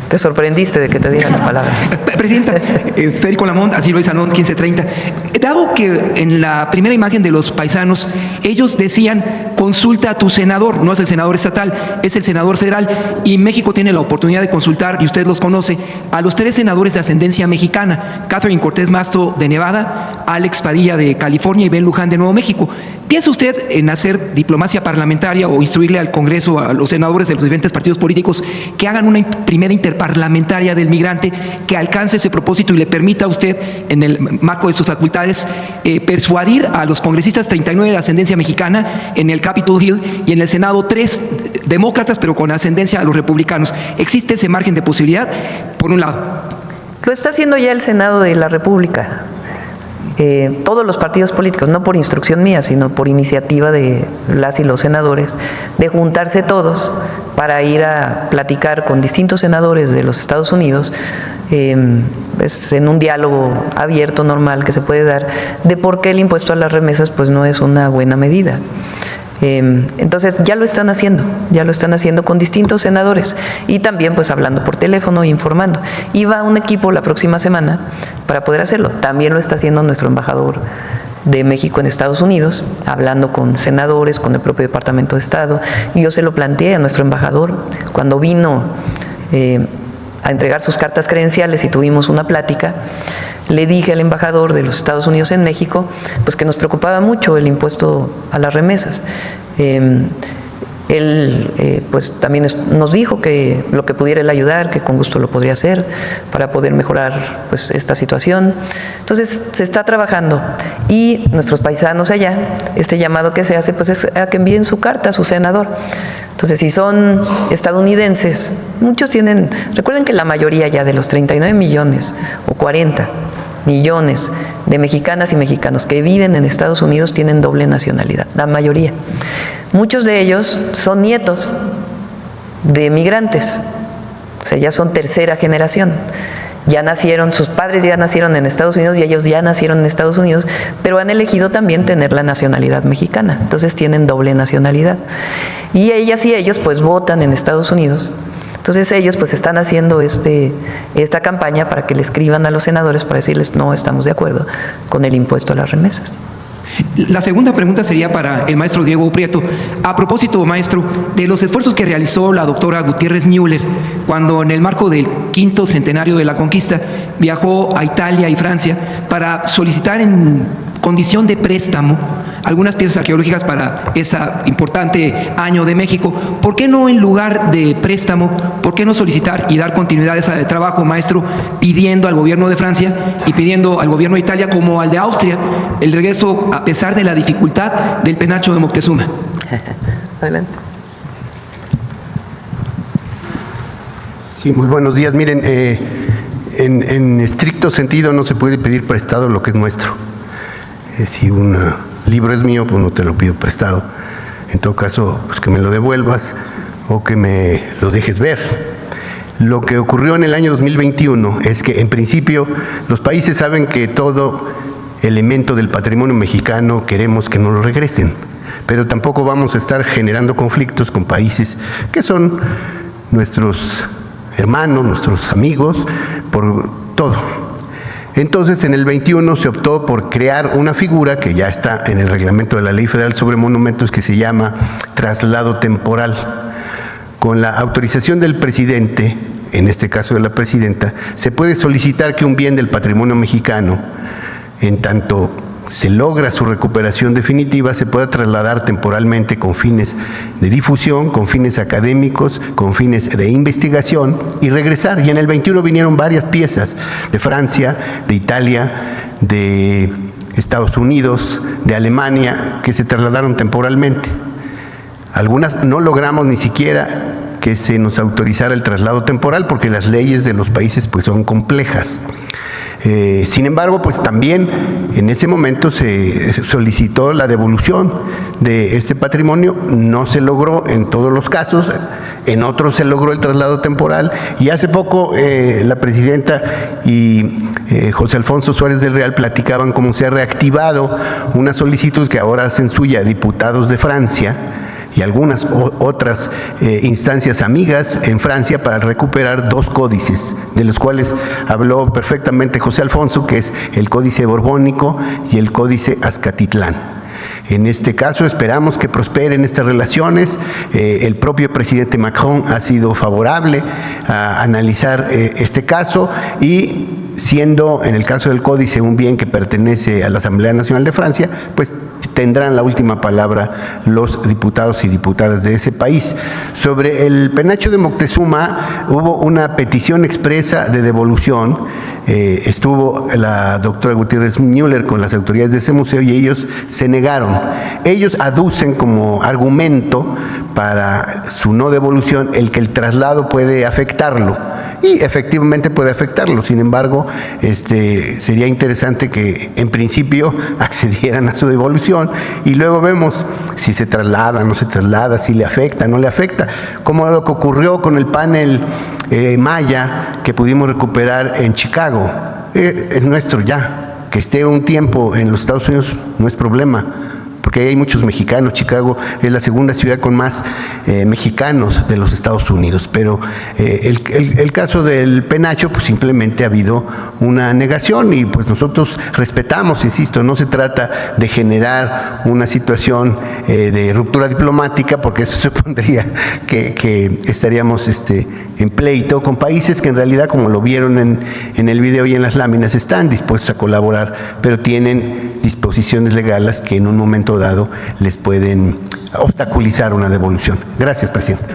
Te sorprendiste de que te diera la palabra. Presidenta, Federico Lamont, así Luis Anón, 1530. Dado que en la primera imagen de los paisanos, ellos decían, consulta a tu senador, no es el senador estatal, es el senador federal, y México tiene la oportunidad de consultar, y usted los conoce, a los 3 senadores de ascendencia mexicana, Catherine Cortés Masto de Nevada, Alex Padilla de California y Ben Luján de Nuevo México. ¿Piensa usted en hacer diplomacia parlamentaria o instruirle al Congreso, a los senadores de los diferentes partidos políticos, que hagan una primera interparlamentaria del migrante que alcance ese propósito y le permita a usted, en el marco de sus facultades, persuadir a los congresistas 39 de ascendencia mexicana en el Capitol Hill y en el Senado 3 demócratas, pero con ascendencia a los republicanos? ¿Existe ese margen de posibilidad, por un lado? Lo está haciendo ya el Senado de la República. Todos los partidos políticos, no por instrucción mía, sino por iniciativa de las y los senadores, de juntarse todos para ir a platicar con distintos senadores de los Estados Unidos, en un diálogo abierto, normal, que se puede dar, de por qué el impuesto a las remesas pues no es una buena medida. Entonces ya lo están haciendo con distintos senadores y también pues hablando por teléfono e informando. Y va un equipo la próxima semana para poder hacerlo. También lo está haciendo nuestro embajador de México en Estados Unidos, hablando con senadores, con el propio Departamento de Estado. Y yo se lo planteé a nuestro embajador cuando vino a entregar sus cartas credenciales y tuvimos una plática. Le dije al embajador de los Estados Unidos en México, pues que nos preocupaba mucho el impuesto a las remesas. Él pues también nos dijo que lo que pudiera él ayudar, que con gusto lo podría hacer para poder mejorar pues esta situación. Entonces se está trabajando y nuestros paisanos allá, este llamado que se hace pues es a que envíen su carta a su senador. Entonces, si son estadounidenses, muchos tienen, recuerden que la mayoría ya de los 39 millones o 40 millones de mexicanas y mexicanos que viven en Estados Unidos tienen doble nacionalidad, la mayoría. Muchos de ellos son nietos de migrantes, o sea, ya son tercera generación. Ya nacieron, sus padres ya nacieron en Estados Unidos y ellos ya nacieron en Estados Unidos, pero han elegido también tener la nacionalidad mexicana, entonces tienen doble nacionalidad. Y ellas y ellos pues votan en Estados Unidos. Entonces ellos pues están haciendo esta campaña para que le escriban a los senadores para decirles no estamos de acuerdo con el impuesto a las remesas. La segunda pregunta sería para el maestro Diego Prieto. A propósito, maestro, de los esfuerzos que realizó la doctora Gutiérrez Müller cuando en el marco del 5º centenario de la conquista viajó a Italia y Francia para solicitar en condición de préstamo algunas piezas arqueológicas para ese importante año de México. ¿Por qué no, en lugar de préstamo, por qué no solicitar y dar continuidad a ese trabajo, maestro, pidiendo al gobierno de Francia y pidiendo al gobierno de Italia, como al de Austria, el regreso, a pesar de la dificultad, del penacho de Moctezuma? Adelante. Sí, muy buenos días. Miren, en estricto sentido no se puede pedir prestado lo que es nuestro. Si un libro es mío, pues no te lo pido prestado. En todo caso, pues que me lo devuelvas o que me lo dejes ver. Lo que ocurrió en el año 2021 es que, en principio, los países saben que todo elemento del patrimonio mexicano queremos que nos lo regresen, pero tampoco vamos a estar generando conflictos con países que son nuestros hermanos, nuestros amigos, por todo. Entonces, en el 21 se optó por crear una figura que ya está en el reglamento de la Ley Federal sobre Monumentos, que se llama traslado temporal. Con la autorización del presidente, en este caso de la presidenta, se puede solicitar que un bien del patrimonio mexicano, en tanto se logra su recuperación definitiva, se pueda trasladar temporalmente con fines de difusión, con fines académicos, con fines de investigación y regresar. Y en el 21 vinieron varias piezas de Francia, de Italia, de Estados Unidos, de Alemania, que se trasladaron temporalmente. Algunas no logramos ni siquiera que se nos autorizara el traslado temporal porque las leyes de los países pues son complejas. Sin embargo, pues también en ese momento se solicitó la devolución de este patrimonio. No se logró en todos los casos, en otros se logró el traslado temporal, y hace poco la presidenta y José Alfonso Suárez del Real platicaban cómo se ha reactivado una solicitud que ahora hacen suya diputados de Francia y algunas otras instancias amigas en Francia para recuperar 2 códices, de los cuales habló perfectamente José Alfonso, que es el Códice Borbónico y el Códice Azcatitlán. En este caso esperamos que prosperen estas relaciones. El propio presidente Macron ha sido favorable a analizar este caso y siendo en el caso del códice un bien que pertenece a la Asamblea Nacional de Francia, pues tendrán la última palabra los diputados y diputadas de ese país. Sobre el penacho de Moctezuma hubo una petición expresa de devolución. Estuvo la doctora Gutiérrez Müller con las autoridades de ese museo y ellos se negaron. Ellos aducen como argumento para su no devolución el que el traslado puede afectarlo. Y efectivamente puede afectarlo. Sin embargo, sería interesante que en principio accedieran a su devolución y luego vemos si se traslada, no se traslada, si le afecta, no le afecta, como lo que ocurrió con el panel Maya que pudimos recuperar en Chicago. Es nuestro ya. Que esté un tiempo en los Estados Unidos no es problema, porque hay muchos mexicanos. Chicago es la segunda ciudad con más mexicanos de los Estados Unidos, pero el caso del penacho, pues simplemente ha habido una negación y pues nosotros respetamos, insisto, no se trata de generar una situación de ruptura diplomática, porque eso supondría que estaríamos en pleito con países que en realidad, como lo vieron en el video y en las láminas, están dispuestos a colaborar, pero tienen disposiciones legales que en un momento dado les pueden obstaculizar una devolución. Gracias, presidente.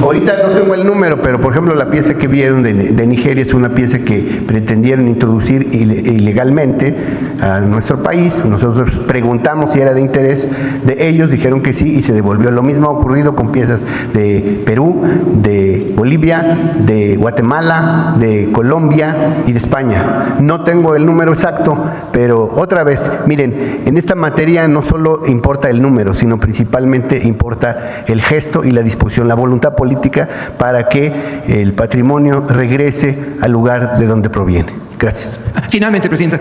Ahorita no tengo el número, pero por ejemplo la pieza que vieron de Nigeria es una pieza que pretendieron introducir ilegalmente a nuestro país. Nosotros preguntamos si era de interés de ellos, dijeron que sí y se devolvió. Lo mismo ha ocurrido con piezas de Perú, de Bolivia, de Guatemala, de Colombia y de España. No tengo el número exacto, pero otra vez, miren, en esta materia no solo importa el número, sino principalmente importa el gesto y la disposición, la voluntad política para que el patrimonio regrese al lugar de donde proviene. Gracias. Finalmente, Presidenta,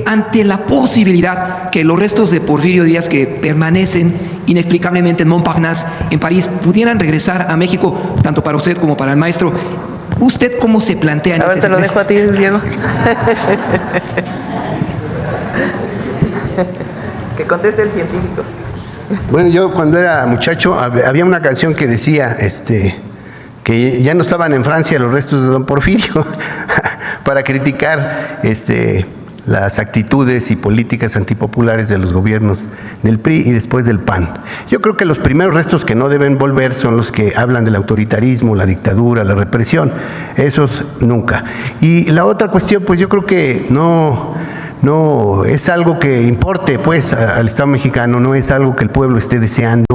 ante la posibilidad que los restos de Porfirio Díaz que permanecen inexplicablemente en Montparnasse, en París, pudieran regresar a México, tanto para usted como para el maestro, ¿usted cómo se plantea en ese Ahora te lo dejo a ti, Diego. Que conteste el científico. Bueno, yo cuando era muchacho había una canción que decía que ya no estaban en Francia los restos de don Porfirio para criticar las actitudes y políticas antipopulares de los gobiernos del PRI y después del PAN. Yo creo que los primeros restos que no deben volver son los que hablan del autoritarismo, la dictadura, la represión. Esos nunca. Y la otra cuestión, pues yo creo que no es algo que importe pues al Estado mexicano, no es algo que el pueblo esté deseando.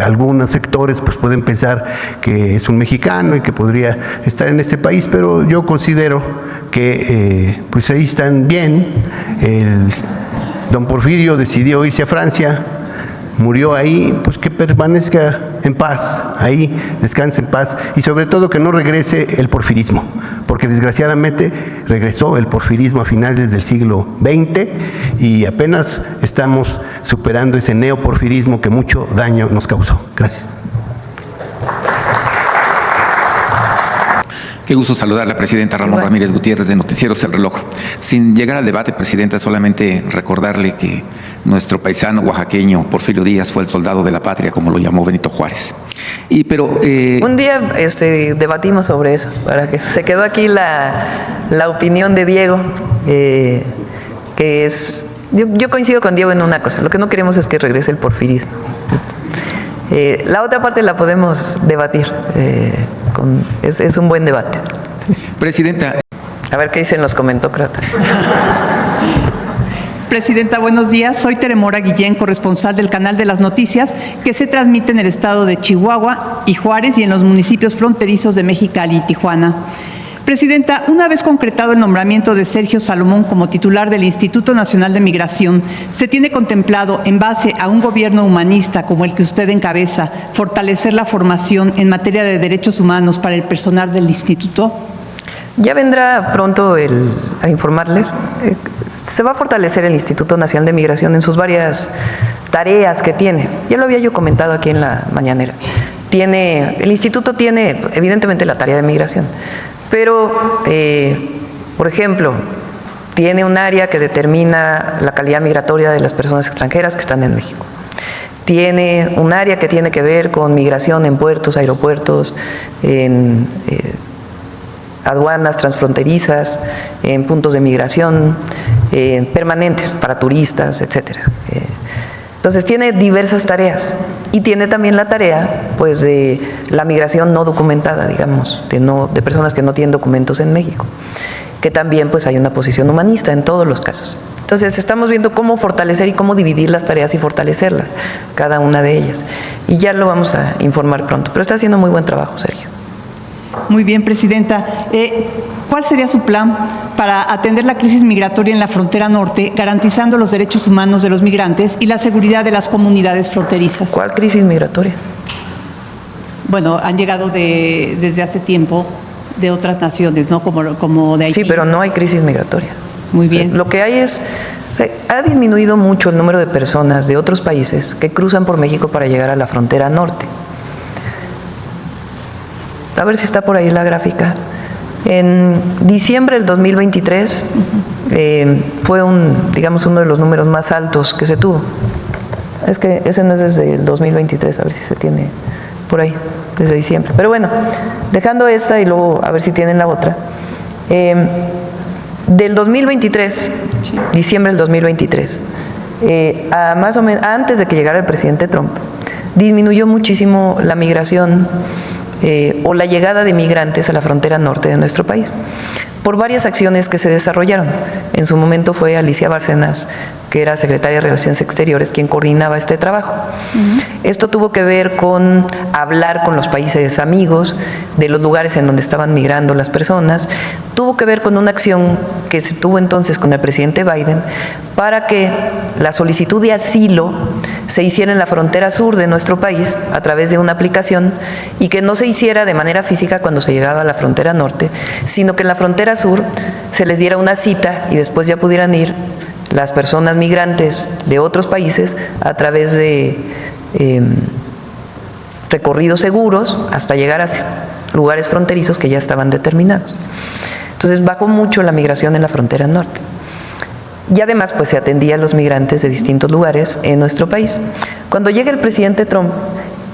Algunos sectores pues pueden pensar que es un mexicano y que podría estar en este país, pero yo considero que pues ahí están bien. Don Porfirio decidió irse a Francia, murió ahí, pues que permanezca en paz, ahí descanse en paz y sobre todo que no regrese el porfirismo, porque desgraciadamente regresó el porfirismo a finales del siglo XX y apenas estamos superando ese neoporfirismo que mucho daño nos causó. Gracias. Qué gusto saludar a la presidenta Ramón Ramírez Gutiérrez de Noticieros El Reloj. Sin llegar al debate, presidenta, solamente recordarle que nuestro paisano oaxaqueño Porfirio Díaz fue el soldado de la patria, como lo llamó Benito Juárez. Un día debatimos sobre eso, para que se quedó aquí la opinión de Diego, que es... Yo coincido con Diego en una cosa, lo que no queremos es que regrese el porfirismo. La otra parte la podemos debatir, es un buen debate. Presidenta. A ver qué dicen los comentócratas. Presidenta, buenos días. Soy Teremora Guillén, corresponsal del Canal de las Noticias, que se transmite en el estado de Chihuahua y Juárez y en los municipios fronterizos de Mexicali y Tijuana. Presidenta, una vez concretado el nombramiento de Sergio Salomón como titular del Instituto Nacional de Migración, ¿se tiene contemplado, en base a un gobierno humanista como el que usted encabeza, fortalecer la formación en materia de derechos humanos para el personal del instituto? Ya vendrá pronto a informarles. Se va a fortalecer el Instituto Nacional de Migración en sus varias tareas que tiene. Ya lo había yo comentado aquí en la mañanera. El instituto tiene evidentemente la tarea de migración, pero, por ejemplo, tiene un área que determina la calidad migratoria de las personas extranjeras que están en México. Tiene un área que tiene que ver con migración en puertos, aeropuertos, en aduanas transfronterizas, en puntos de migración permanentes para turistas, etcétera. Entonces tiene diversas tareas y tiene también la tarea, pues, de la migración no documentada, digamos, de personas que no tienen documentos en México, que también, pues, hay una posición humanista en todos los casos. Entonces estamos viendo cómo fortalecer y cómo dividir las tareas y fortalecerlas, cada una de ellas. Y ya lo vamos a informar pronto. Pero está haciendo muy buen trabajo, Sergio. Muy bien, Presidenta. ¿Cuál sería su plan para atender la crisis migratoria en la frontera norte, garantizando los derechos humanos de los migrantes y la seguridad de las comunidades fronterizas? ¿Cuál crisis migratoria? Bueno, han llegado desde hace tiempo de otras naciones, ¿no? Como de Haití. Sí, pero no hay crisis migratoria. Muy bien. Lo que hay ha disminuido mucho el número de personas de otros países que cruzan por México para llegar a la frontera norte. A ver si está por ahí la gráfica. En diciembre del 2023 fue uno de los números más altos que se tuvo. Es que ese no es desde el 2023, a ver si se tiene por ahí, desde diciembre. Pero bueno, dejando esta y luego a ver si tienen la otra. Del 2023, diciembre del 2023, a más o menos antes de que llegara el presidente Trump, disminuyó muchísimo la migración o la llegada de migrantes a la frontera norte de nuestro país, por varias acciones que se desarrollaron. En su momento fue Alicia Bárcenas, que era secretaria de Relaciones Exteriores, quien coordinaba este trabajo. Esto tuvo que ver con hablar con los países amigos de los lugares en donde estaban migrando las personas. Tuvo que ver con una acción que se tuvo entonces con el presidente Biden para que la solicitud de asilo se hiciera en la frontera sur de nuestro país a través de una aplicación y que no se hiciera de manera física cuando se llegaba a la frontera norte, sino que en la frontera sur se les diera una cita y después ya pudieran ir las personas migrantes de otros países a través de recorridos seguros hasta llegar a lugares fronterizos que ya estaban determinados. Entonces bajó mucho la migración en la frontera norte. Y además, pues, se atendía a los migrantes de distintos lugares en nuestro país. Cuando llega el presidente Trump,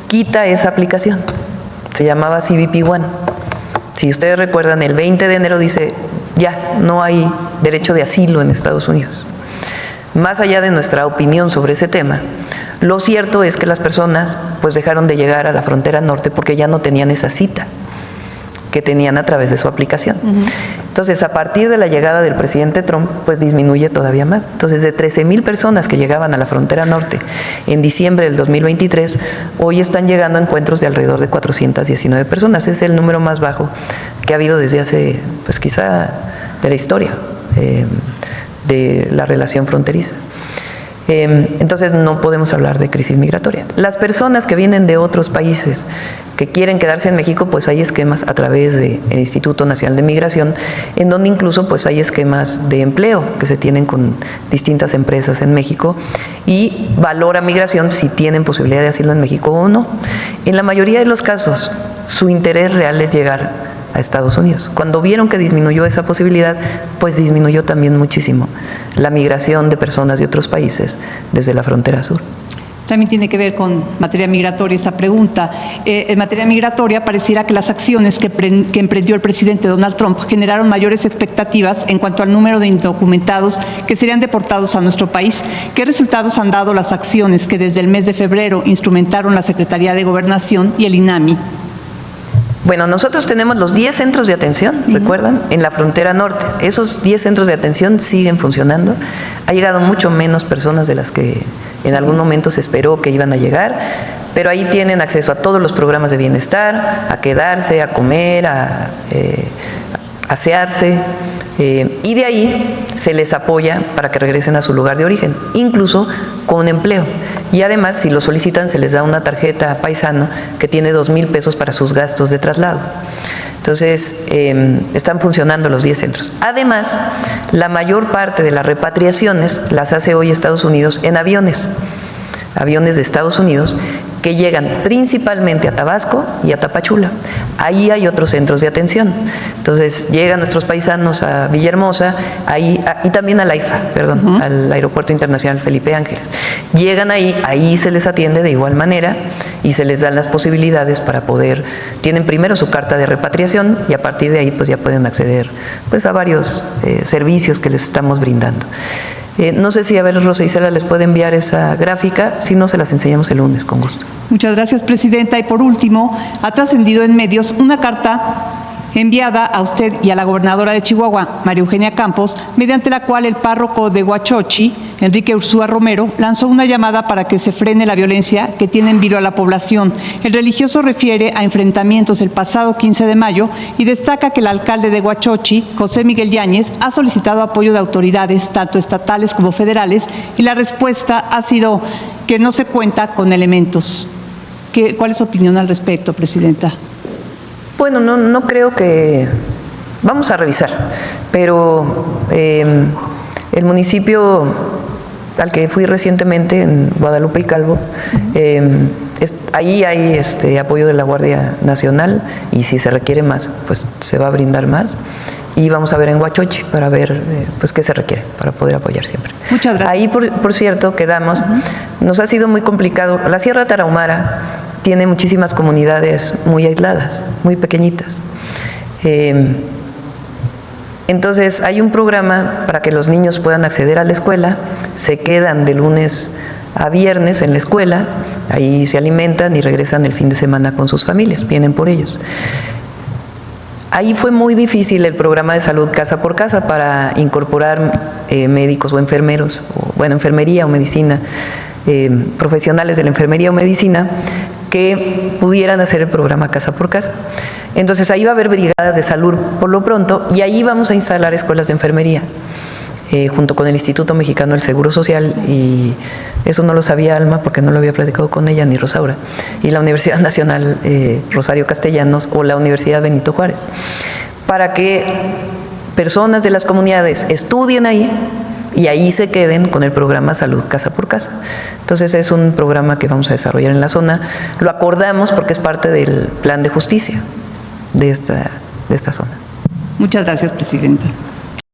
quita esa aplicación. Se llamaba CBP One. Si ustedes recuerdan, el 20 de enero dice, ya, no hay derecho de asilo en Estados Unidos. Más allá de nuestra opinión sobre ese tema, lo cierto es que las personas, pues, dejaron de llegar a la frontera norte porque ya no tenían esa cita que tenían a través de su aplicación. Entonces, a partir de la llegada del presidente Trump, pues disminuye todavía más. Entonces, de 13,000 personas que llegaban a la frontera norte en diciembre del 2023, hoy están llegando a encuentros de alrededor de 419 personas. Es el número más bajo que ha habido desde hace, pues, quizá de la historia de la relación fronteriza. Entonces no podemos hablar de crisis migratoria. Las personas que vienen de otros países que quieren quedarse en México, pues hay esquemas a través del Instituto Nacional de Migración, en donde incluso, pues, hay esquemas de empleo que se tienen con distintas empresas en México y valora migración si tienen posibilidad de asilo en México o no. En la mayoría de los casos, su interés real es llegar a Estados Unidos. Cuando vieron que disminuyó esa posibilidad, pues disminuyó también muchísimo la migración de personas de otros países desde la frontera sur. También tiene que ver con materia migratoria esta pregunta. En materia migratoria, pareciera que las acciones que emprendió el presidente Donald Trump generaron mayores expectativas en cuanto al número de indocumentados que serían deportados a nuestro país. ¿Qué resultados han dado las acciones que desde el mes de febrero instrumentaron la Secretaría de Gobernación y el INAMI? Bueno, nosotros tenemos los 10 centros de atención, ¿recuerdan? En la frontera norte. Esos 10 centros de atención siguen funcionando. Ha llegado mucho menos personas de las que en algún momento se esperó que iban a llegar, pero ahí tienen acceso a todos los programas de bienestar, a quedarse, a comer, a asearse, y de ahí se les apoya para que regresen a su lugar de origen, incluso con empleo. Y además, si lo solicitan, se les da una tarjeta paisano que tiene 2,000 pesos para sus gastos de traslado. Entonces, Entonces, están funcionando los 10 centros. Además, la mayor parte de las repatriaciones las hace hoy Estados Unidos en aviones de Estados Unidos, que llegan principalmente a Tabasco y a Tapachula. Ahí hay otros centros de atención. Entonces, llegan nuestros paisanos a Villahermosa, y también al AIFA, al Aeropuerto Internacional Felipe Ángeles. Llegan ahí se les atiende de igual manera y se les dan las posibilidades para poder, tienen primero su carta de repatriación y a partir de ahí pues ya pueden acceder pues a varios servicios que les estamos brindando. No sé si, a ver, Rosa Isela les puede enviar esa gráfica, si no, se las enseñamos el lunes, con gusto. Muchas gracias, Presidenta. Y por último, ha trascendido en medios una carta enviada a usted y a la gobernadora de Chihuahua, María Eugenia Campos, mediante la cual el párroco de Huachochi, Enrique Ursúa Romero, lanzó una llamada para que se frene la violencia que tiene en vilo a la población. El religioso refiere a enfrentamientos el pasado 15 de mayo y destaca que el alcalde de Huachochi, José Miguel Yáñez, ha solicitado apoyo de autoridades, tanto estatales como federales, y la respuesta ha sido que no se cuenta con elementos. ¿Cuál es su opinión al respecto, Presidenta? Bueno, no creo que... Vamos a revisar, pero el municipio al que fui recientemente, en Guadalupe y Calvo, ahí hay apoyo de la Guardia Nacional y si se requiere más, pues se va a brindar más. Y vamos a ver en Huachochi para ver pues qué se requiere para poder apoyar siempre. Muchas gracias. Ahí, por cierto, quedamos. Nos ha sido muy complicado. La Sierra Tarahumara tiene muchísimas comunidades muy aisladas, muy pequeñitas. Entonces, hay un programa para que los niños puedan acceder a la escuela, se quedan de lunes a viernes en la escuela, ahí se alimentan y regresan el fin de semana con sus familias, vienen por ellos. Ahí fue muy difícil el programa de salud casa por casa para incorporar médicos o enfermeros, enfermería o medicina, profesionales de la enfermería o medicina, que pudieran hacer el programa casa por casa. Entonces ahí va a haber brigadas de salud por lo pronto y ahí vamos a instalar escuelas de enfermería junto con el Instituto Mexicano del Seguro Social, y eso no lo sabía Alma porque no lo había platicado con ella ni Rosaura, y la Universidad Nacional Rosario Castellanos o la Universidad Benito Juárez, para que personas de las comunidades estudien ahí y ahí se queden con el programa Salud Casa por Casa. Entonces es un programa que vamos a desarrollar en la zona. Lo acordamos porque es parte del plan de justicia de esta zona. Muchas gracias, Presidenta.